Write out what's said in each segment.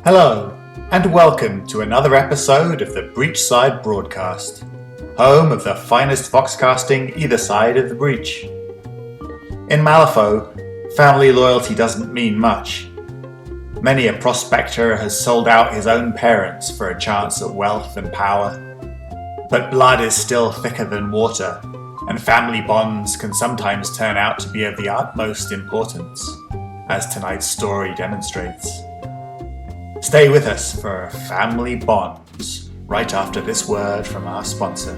Hello, and welcome to another episode of the Breachside Broadcast, home of the finest foxcasting either side of the breach. In Malifaux, family loyalty doesn't mean much. Many a prospector has sold out his own parents for a chance at wealth and power. But blood is still thicker than water, and family bonds can sometimes turn out to be of the utmost importance, as tonight's story demonstrates. Stay with us for Family Bonds, right after this word from our sponsor.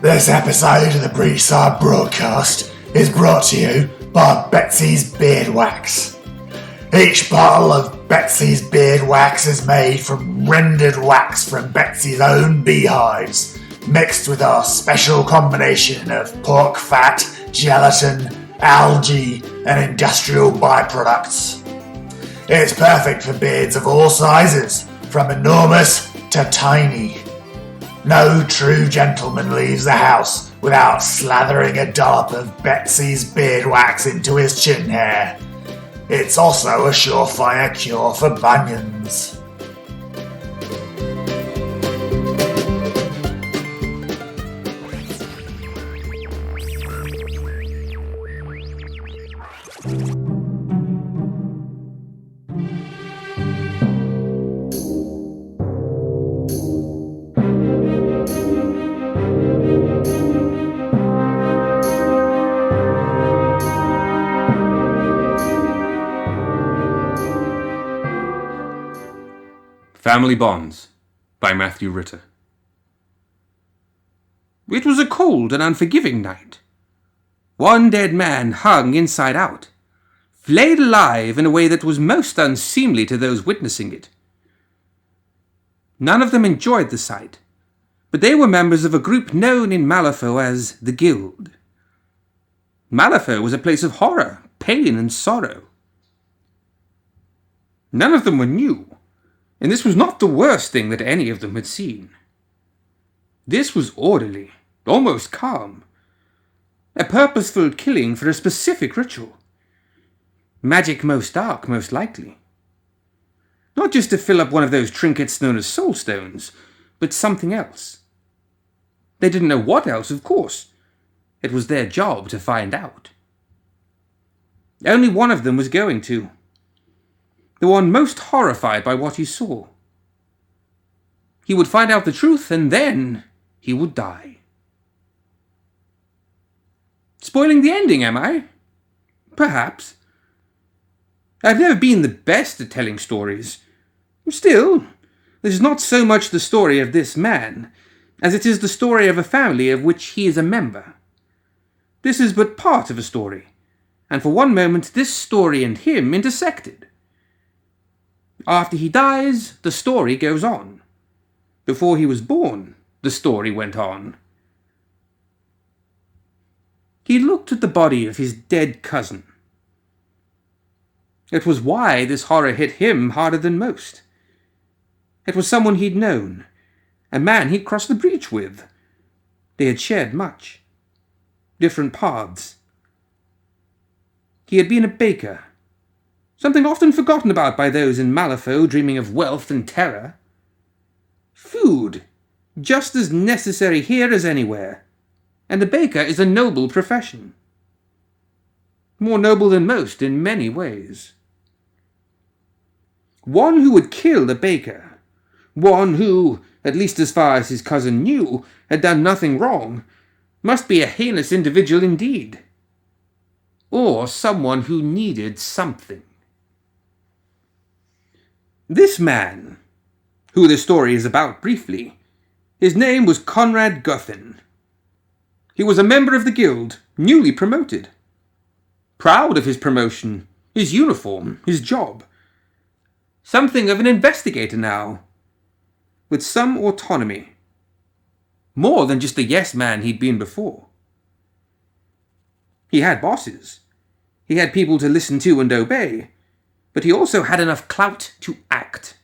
This episode of the Breachside Broadcast is brought to you by Betsy's Beard Wax. Each bottle of Betsy's Beard Wax is made from rendered wax from Betsy's own beehives, mixed with our special combination of pork fat, gelatin, algae, and industrial byproducts. It's perfect for beards of all sizes, from enormous to tiny. No true gentleman leaves the house without slathering a dollop of Betsy's Beard Wax into his chin hair. It's also a surefire cure for bunions. Family Bonds by Matthew Ritter. It was a cold and unforgiving night. One dead man hung inside out, flayed alive in a way that was most unseemly to those witnessing it. None of them enjoyed the sight, but they were members of a group known in Malifaux as the Guild. Malifaux was a place of horror, pain, and sorrow. None of them were new. And this was not the worst thing that any of them had seen. This was orderly, almost calm. A purposeful killing for a specific ritual. Magic most dark, most likely. Not just to fill up one of those trinkets known as soul stones, but something else. They didn't know what else, of course. It was their job to find out. Only one of them was going to. The one most horrified by what he saw. He would find out the truth, and then he would die. Spoiling the ending, am I? Perhaps. I've never been the best at telling stories. Still, this is not so much the story of this man, as it is the story of a family of which he is a member. This is but part of a story, and for one moment this story and him intersected. After he dies, the story goes on. Before he was born, the story went on. He looked at the body of his dead cousin. It was why this horror hit him harder than most. It was someone he'd known, a man he'd crossed the breach with. They had shared much. Different paths. He had been a baker. Something often forgotten about by those in Malifaux dreaming of wealth and terror. Food, just as necessary here as anywhere, and a baker is a noble profession. More noble than most in many ways. One who would kill a baker, one who, at least as far as his cousin knew, had done nothing wrong, must be a heinous individual indeed. Or someone who needed something. This man, who the story is about briefly, his name was Conrad Guthyn. He was a member of the guild, newly promoted. Proud of his promotion, his uniform, his job. Something of an investigator now, with some autonomy. More than just the yes man he'd been before. He had bosses. He had people to listen to and obey. But he also had enough clout to act.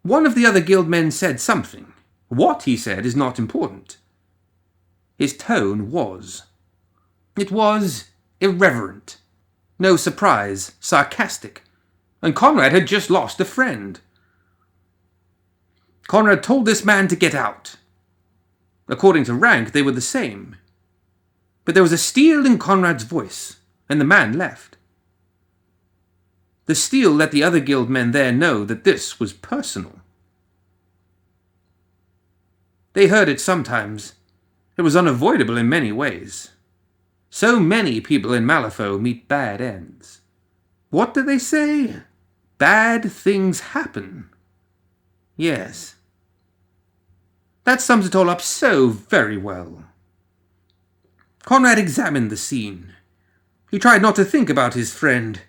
One of the other guildmen said something. What he said is not important. His tone was. It was irreverent. No surprise, sarcastic. And Conrad had just lost a friend. Conrad told this man to get out. According to rank, they were the same. But there was a steel in Conrad's voice, and the man left. The steel let the other guildmen there know that this was personal. They heard it sometimes. It was unavoidable in many ways. So many people in Malifaux meet bad ends. What do they say? Bad things happen. Yes. That sums it all up so very well. Conrad examined the scene. He tried not to think about his friend,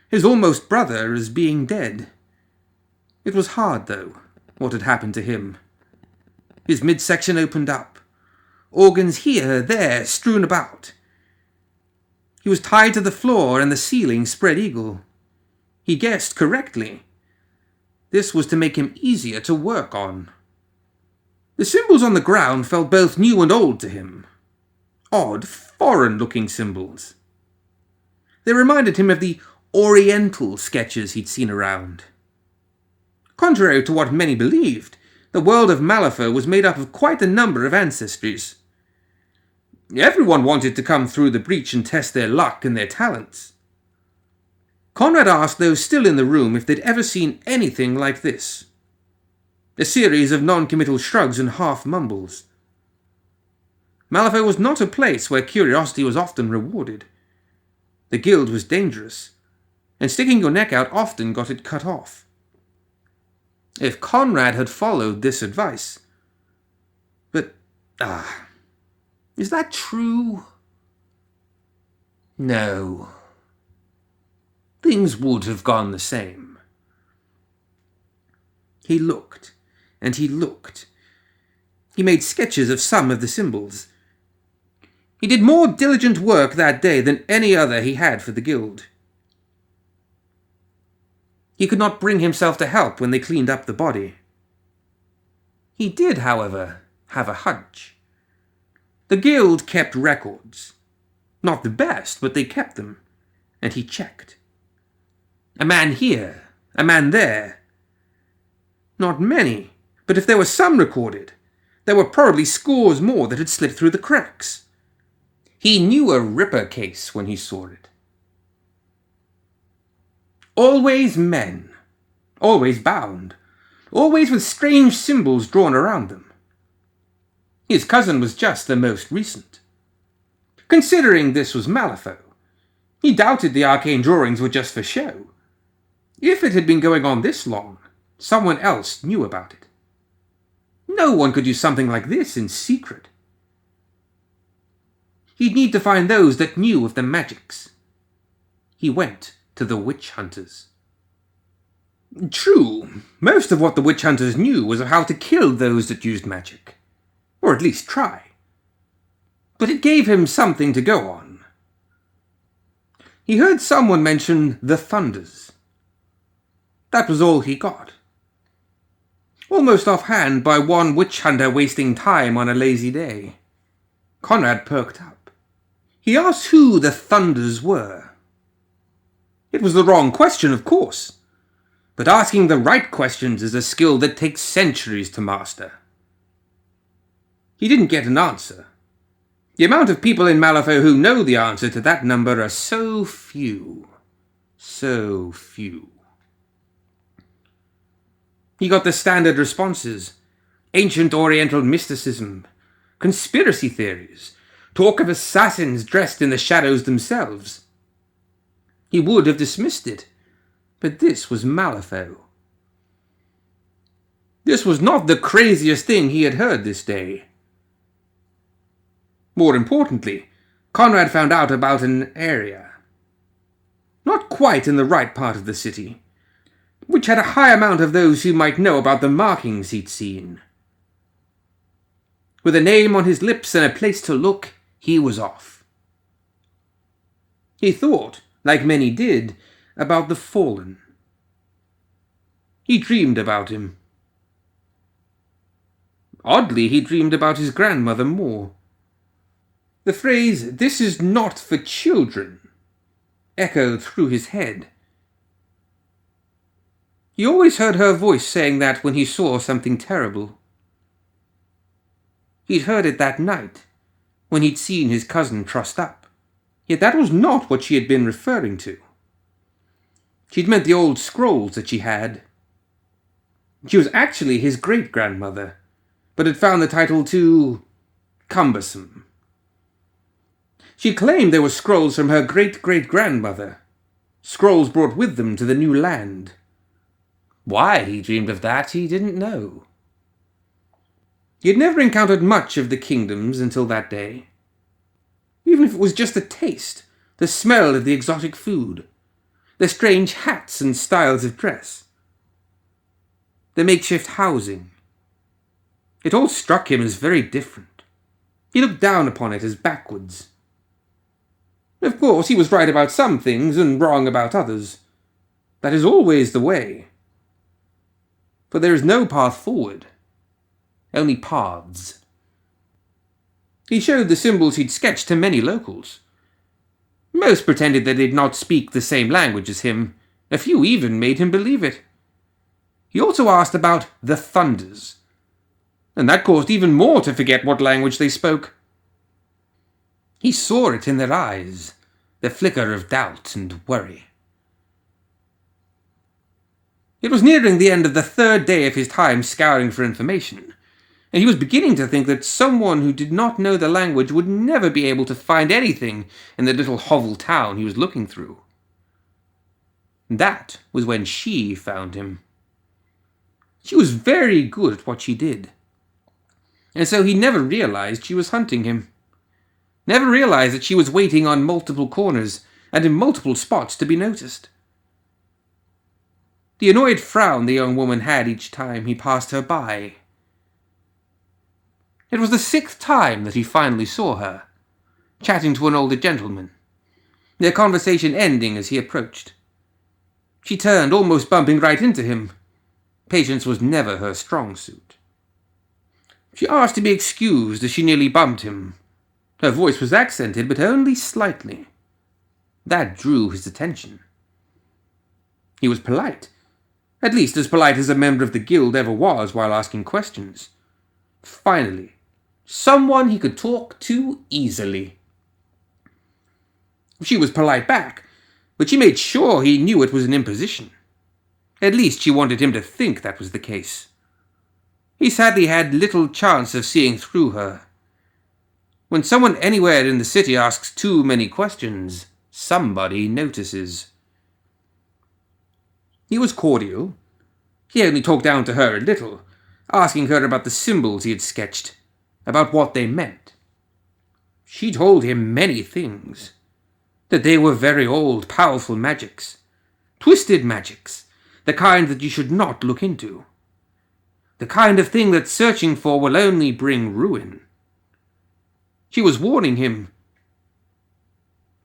his almost brother, as being dead. It was hard, though, what had happened to him. His midsection opened up. Organs here, there, strewn about. He was tied to the floor and the ceiling spread eagle. He guessed correctly. This was to make him easier to work on. The symbols on the ground felt both new and old to him. Odd, foreign-looking symbols. They reminded him of the Oriental sketches he'd seen around. Contrary to what many believed, the world of Malifaux was made up of quite a number of ancestries. Everyone wanted to come through the breach and test their luck and their talents. Conrad asked those still in the room if they'd ever seen anything like this. A series of non-committal shrugs and half mumbles. Malifaux was not a place where curiosity was often rewarded. The guild was dangerous, and sticking your neck out often got it cut off. If Conrad had followed this advice. But, is that true? No. Things would have gone the same. He looked, and he looked. He made sketches of some of the symbols. He did more diligent work that day than any other he had for the guild. He could not bring himself to help when they cleaned up the body. He did, however, have a hunch. The guild kept records. Not the best, but they kept them, and he checked. A man here, a man there. Not many, but if there were some recorded, there were probably scores more that had slipped through the cracks. He knew a Ripper case when he saw it. Always men, always bound, always with strange symbols drawn around them. His cousin was just the most recent. Considering this was Malifaux, he doubted the arcane drawings were just for show. If it had been going on this long, someone else knew about it. No one could do something like this in secret. He'd need to find those that knew of the magics. He went to the witch hunters. True, most of what the witch hunters knew was of how to kill those that used magic. Or at least try. But it gave him something to go on. He heard someone mention the Thunders. That was all he got. Almost offhand by one witch hunter wasting time on a lazy day. Conrad perked up. He asked who the Thunders were. It was the wrong question, of course. But asking the right questions is a skill that takes centuries to master. He didn't get an answer. The amount of people in Malifaux who know the answer to that number are so few. So few. He got the standard responses. Ancient Oriental mysticism. Conspiracy theories. Talk of assassins dressed in the shadows themselves. He would have dismissed it, but this was Malifaux. This was not the craziest thing he had heard this day. More importantly, Conrad found out about an area. Not quite in the right part of the city, which had a high amount of those who might know about the markings he'd seen. With a name on his lips and a place to look, he was off. He thought, like many did, about the Fallen. He dreamed about him, Oddly, he dreamed about his grandmother more. The phrase, "This is not for children," echoed through his head. He always heard her voice saying that when he saw something terrible. He'd heard it that night, when he'd seen his cousin trussed up. Yet that was not what she had been referring to. She'd meant the old scrolls that she had. She was actually his great-grandmother, but had found the title too cumbersome. She claimed they were scrolls from her great-great-grandmother, scrolls brought with them to the new land. Why he dreamed of that, he didn't know. He had never encountered much of the kingdoms until that day. Even if it was just the taste, the smell of the exotic food, the strange hats and styles of dress, the makeshift housing. It all struck him as very different. He looked down upon it as backwards. Of course, he was right about some things and wrong about others. That is always the way. But there is no path forward, only paths. He showed the symbols he'd sketched to many locals. Most pretended they did not speak the same language as him. A few even made him believe it. He also asked about the thunders, and that caused even more to forget what language they spoke. He saw it in their eyes, the flicker of doubt and worry. It was nearing the end of the third day of his time scouring for information, and he was beginning to think that someone who did not know the language would never be able to find anything in the little hovel town he was looking through. That was when she found him. She was very good at what she did, and so he never realized she was hunting him. Never realized that she was waiting on multiple corners and in multiple spots to be noticed. The annoyed frown the young woman had each time he passed her by. It was the 6th time that he finally saw her, chatting to an older gentleman, their conversation ending as he approached. She turned, almost bumping right into him. Patience was never her strong suit. She asked to be excused as she nearly bumped him. Her voice was accented, but only slightly. That drew his attention. He was polite, at least as polite as a member of the guild ever was while asking questions. Finally, someone he could talk to easily. She was polite back, but she made sure he knew it was an imposition. At least she wanted him to think that was the case. He sadly had little chance of seeing through her. When someone anywhere in the city asks too many questions, somebody notices. He was cordial. He only talked down to her a little, asking her about the symbols he had sketched, about what they meant. She told him many things, that they were very old, powerful magics, twisted magics, the kind that you should not look into, the kind of thing that searching for will only bring ruin. She was warning him,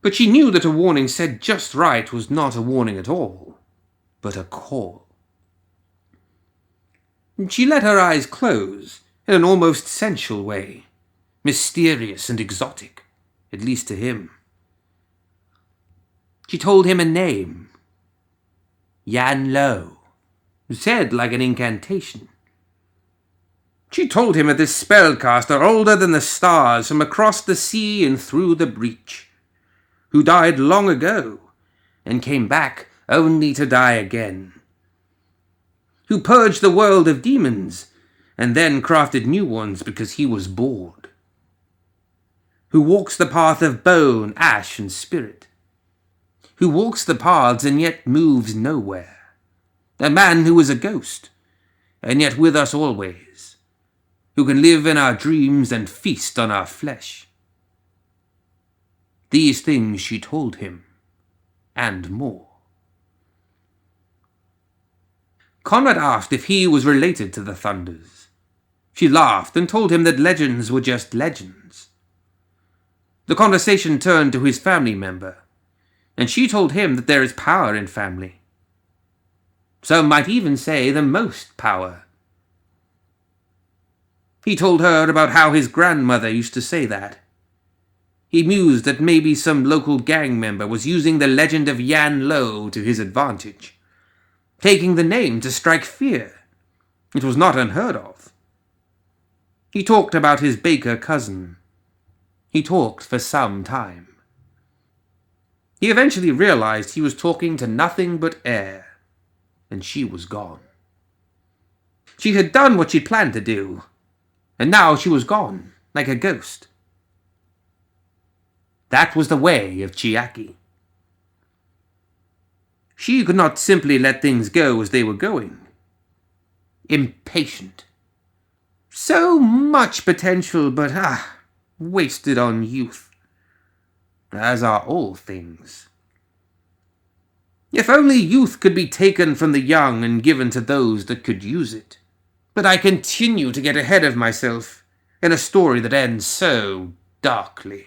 but she knew that a warning said just right was not a warning at all, but a call. She let her eyes close in an almost sensual way, mysterious and exotic, at least to him. She told him a name, Yan Lo, said like an incantation. She told him of this spellcaster older than the stars from across the sea and through the breach, who died long ago and came back only to die again, who purged the world of demons and then crafted new ones because he was bored, who walks the path of bone, ash, and spirit, who walks the paths and yet moves nowhere, a man who is a ghost and yet with us always, who can live in our dreams and feast on our flesh. These things she told him, and more. Conrad asked if he was related to the Thunders. She laughed and told him that legends were just legends. The conversation turned to his family member, and she told him that there is power in family. Some might even say the most power. He told her about how his grandmother used to say that. He mused that maybe some local gang member was using the legend of Yan Lo to his advantage, taking the name to strike fear. It was not unheard of. He talked about his baker cousin. He talked for some time. He eventually realized he was talking to nothing but air, and she was gone. She had done what she'd planned to do, and now she was gone, like a ghost. That was the way of Chiaki. She could not simply let things go as they were going. Impatient. So much potential, but wasted on youth. As are all things. If only youth could be taken from the young and given to those that could use it. But I continue to get ahead of myself in a story that ends so darkly.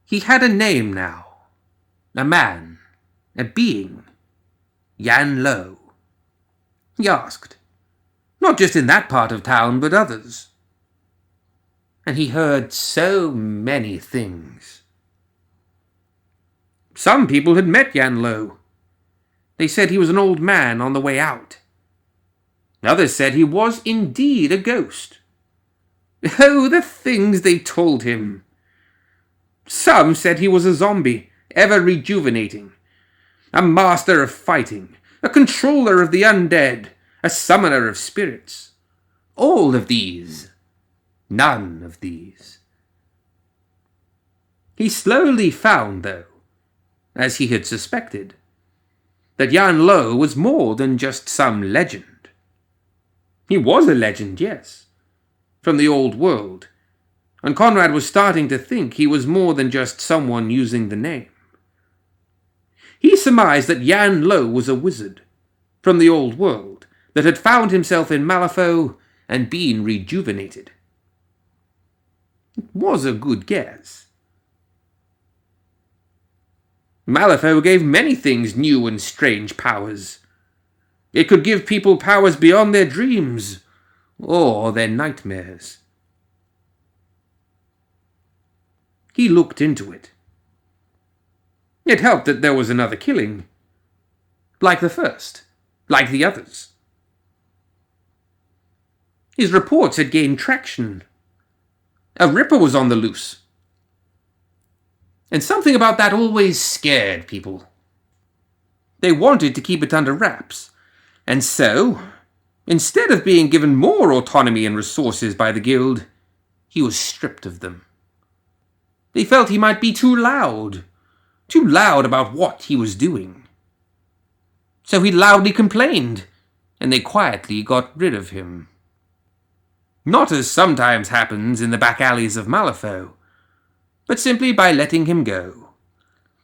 He had a name now. A man. A being. Yan Lo. He asked. Not just in that part of town, but others. And he heard so many things. Some people had met Yan Lo. They said he was an old man on the way out. Others said he was indeed a ghost. Oh, the things they told him. Some said he was a zombie, ever rejuvenating, a master of fighting, a controller of the undead, a summoner of spirits. All of these. None of these. He slowly found, though, as he had suspected, that Yan Lo was more than just some legend. He was a legend, yes, from the old world, and Conrad was starting to think he was more than just someone using the name. He surmised that Yan Lo was a wizard from the old world that had found himself in Malifaux and been rejuvenated. It was a good guess. Malifaux gave many things new and strange powers. It could give people powers beyond their dreams or their nightmares. He looked into it. It helped that there was another killing. Like the first. Like the others. His reports had gained traction. A Ripper was on the loose. And something about that always scared people. They wanted to keep it under wraps. And so, instead of being given more autonomy and resources by the guild, he was stripped of them. They felt he might be too loud about what he was doing. So he loudly complained, and they quietly got rid of him. Not as sometimes happens in the back alleys of Malifaux, but simply by letting him go,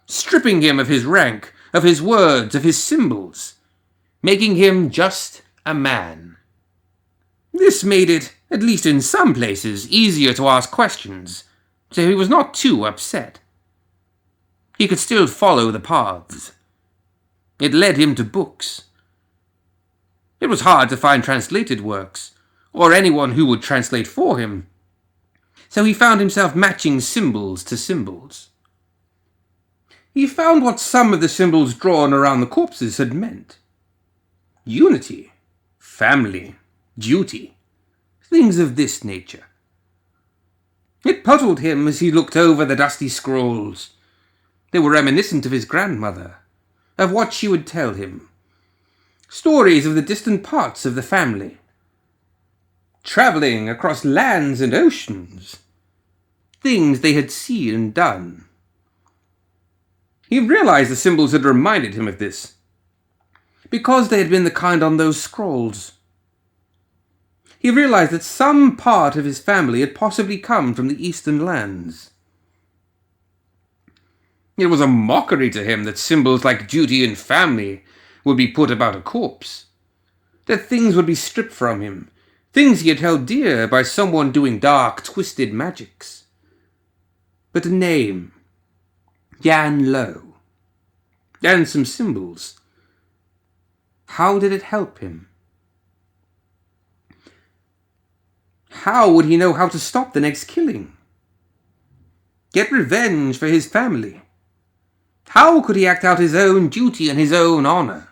stripping him of his rank, of his words, of his symbols, making him just a man. This made it, at least in some places, easier to ask questions, so he was not too upset. He could still follow the paths. It led him to books. It was hard to find translated works, or anyone who would translate for him, so he found himself matching symbols to symbols. He found what some of the symbols drawn around the corpses had meant. Unity, family, duty, things of this nature. It puzzled him as he looked over the dusty scrolls. They were reminiscent of his grandmother, of what she would tell him. Stories of the distant parts of the family. Travelling across lands and oceans. Things they had seen and done. He realized the symbols had reminded him of this, because they had been the kind on those scrolls. He realized that some part of his family had possibly come from the eastern lands. It was a mockery to him that symbols like duty and family would be put about a corpse, that things would be stripped from him, things he had held dear by someone doing dark, twisted magics. But a name, Yan Lo, and some symbols. How did it help him? how would he know how to stop the next killing? Get revenge for his family? How could he act out his own duty and his own honor?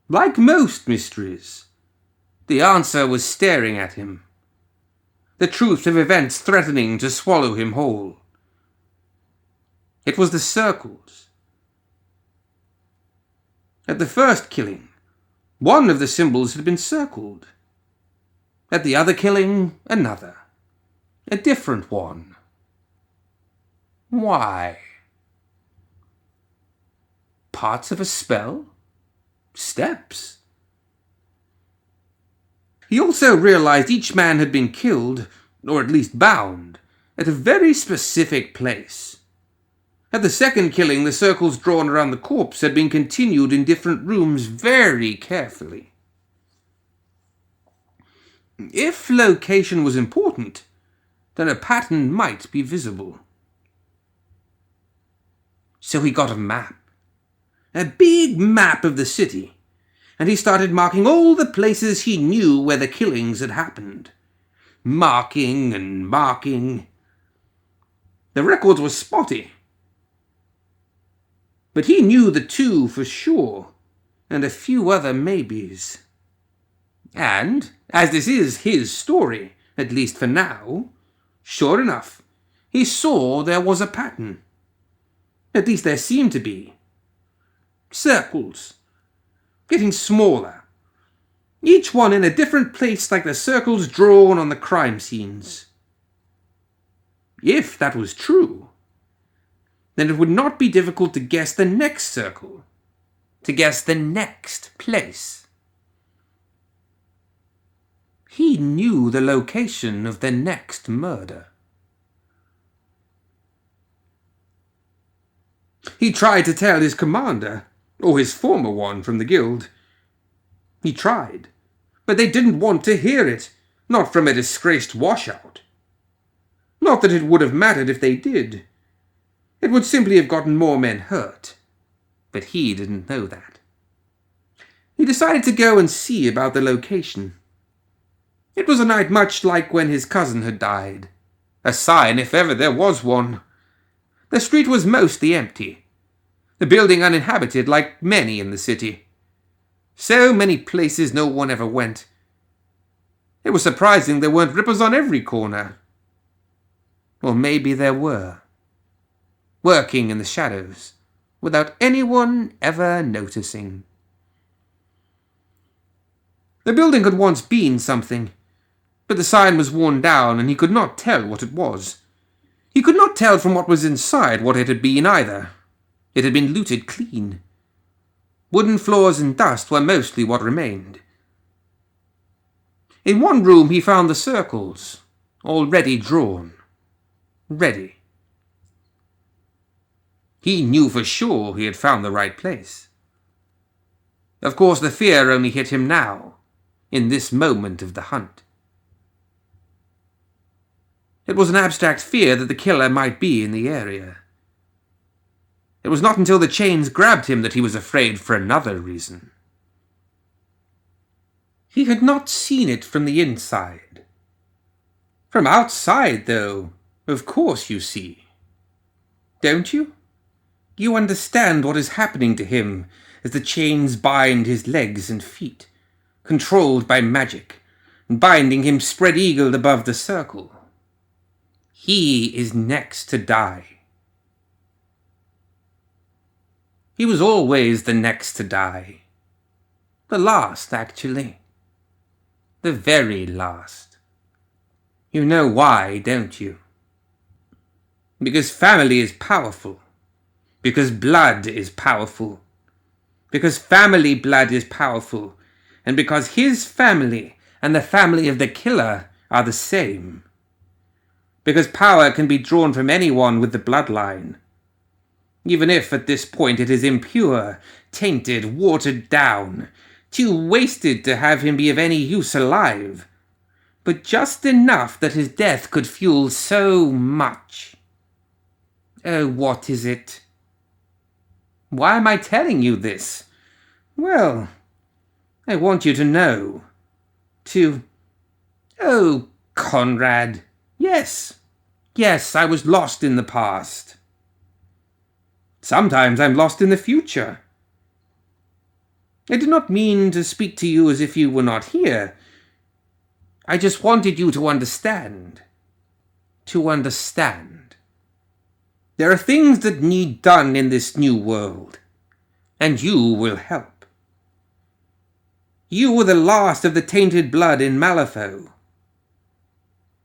Like most mysteries, the answer was staring at him, the truth of events threatening to swallow him whole. It was the circles. At the first killing, one of the symbols had been circled. At the other killing, another. A different one. Why? Parts of a spell? Steps? He also realized each man had been killed, or at least bound, at a very specific place. At the second killing, the circles drawn around the corpse had been continued in different rooms very carefully. If location was important, then a pattern might be visible. So he got a map. A big map of the city, and he started marking all the places he knew where the killings had happened. Marking and marking. The records were spotty, but he knew the two for sure, and a few other maybes. And, as this is his story, at least for now, sure enough, he saw there was a pattern. At least there seemed to be. Circles, getting smaller, each one in a different place like the circles drawn on the crime scenes. If that was true, then it would not be difficult to guess the next circle, to guess the next place. He knew the location of the next murder. He tried to tell his commander, or his former one from the guild. He tried, but they didn't want to hear it, not from a disgraced washout. Not that it would have mattered if they did. It would simply have gotten more men hurt. But he didn't know that. He decided to go and see about the location. It was a night much like when his cousin had died. A sign if ever there was one. The street was mostly empty. The building uninhabited like many in the city. So many places no one ever went. It was surprising there weren't rippers on every corner. Or maybe there were. Working in the shadows, without anyone ever noticing. The building had once been something, but the sign was worn down and he could not tell what it was. He could not tell from what was inside what it had been either. It had been looted clean. Wooden floors and dust were mostly what remained. In one room he found the circles, already drawn. Ready. He knew for sure he had found the right place. Of course, the fear only hit him now, in this moment of the hunt. It was an abstract fear that the killer might be in the area. It was not until the chains grabbed him that he was afraid for another reason. He had not seen it from the inside. From outside, though, of course you see. Don't you? You understand what is happening to him as the chains bind his legs and feet, controlled by magic, and binding him spread-eagled above the circle. He is next to die. He was always the next to die. The last, actually. The very last. You know why, don't you? Because family is powerful. Because blood is powerful. Because family blood is powerful. And because his family and the family of the killer are the same. Because power can be drawn from anyone with the bloodline. Even if at this point it is impure, tainted, watered down, too wasted to have him be of any use alive, but just enough that his death could fuel so much. Oh, what is it? Why am I telling you this? Well, I want you to know. To Oh, Conrad. Yes. Yes, I was lost in the past. Sometimes I'm lost in the future. I did not mean to speak to you as if you were not here. I just wanted you to understand. To understand. There are things that need done in this new world, and you will help. You were the last of the tainted blood in Malifaux.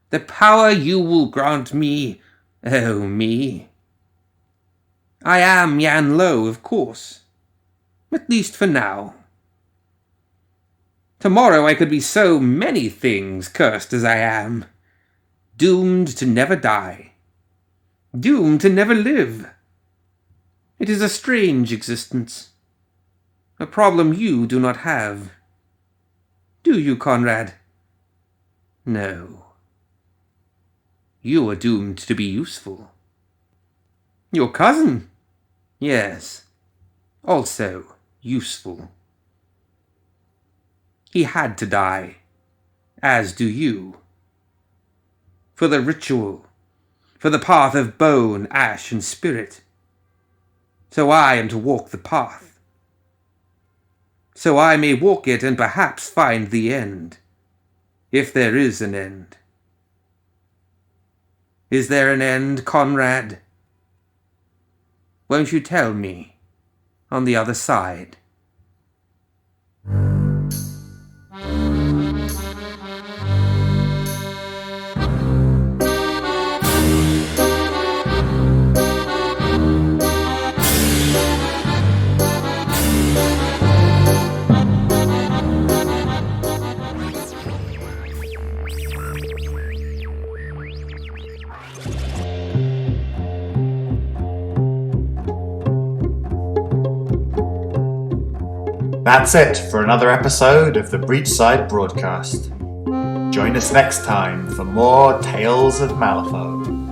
The power you will grant me, oh me. I am Yan Lo, of course, at least for now. Tomorrow I could be so many things, cursed as I am, doomed to never die, doomed to never live. It is a strange existence, a problem you do not have. Do you, Conrad? No. You are doomed to be useful. Your cousin? Yes, also useful. He had to die, as do you. For the ritual, for the path of bone, ash, and spirit. So I am to walk the path. So I may walk it and perhaps find the end, if there is an end. Is there an end, Conrad? Won't you tell me on the other side? That's it for another episode of the Breachside Broadcast. Join us next time for more Tales of Malifaux.